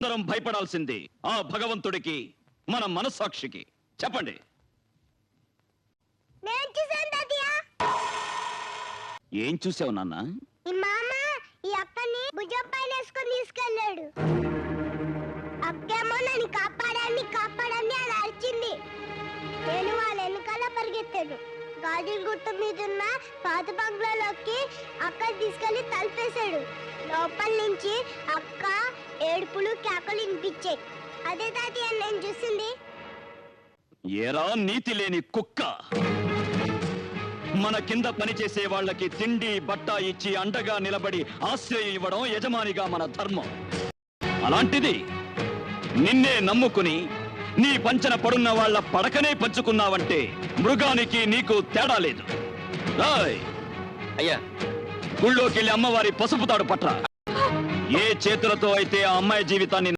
అందరం భయపడాల్సింది ఆ భగవంతుడికి, మన మనస్సాక్షికి. చెప్పండి. ఏం చూసావు నాన్న? ఈ మామ ఈ అక్కని భుజం పైన వేసుకొని తీసుకెళ్ళాడు. అక్కేమో నన్ను కాపాడండి అని అరిచింది. నేను వాళ్ళ వెనకాల పరిగెత్తాను. గాజుల గుట్ట మీద ఉన్న పాత బంగ్లాలోకి అక్క తీసుకెళ్లి తలుపేశాడు. లోపల నుంచి అక్క ఏడుపులు కేకలు వినిపించాయి. అదే తాతయ్య నేను చూసింది. ఏరా నీతి లేని కుక్క! మన కింద పనిచేసే వాళ్ళకి తిండి బట్ట ఇచ్చి అండగా నిలబడి ఆశ్రయం ఇవ్వడం యజమానిగా మన ధర్మం. అలాంటిది నిన్నే నమ్ముకుని నీ పంచన పడున్న వాళ్ళ పడకనే పంచుకున్నావంటే మృగానికి నీకు తేడా లేదు. అయ్యా, గుళ్ళోకెళ్ళి అమ్మవారి పసుపు తాడు పట్రా. ఏ చేతులతో అయితే ఆ అమ్మాయి జీవితాన్ని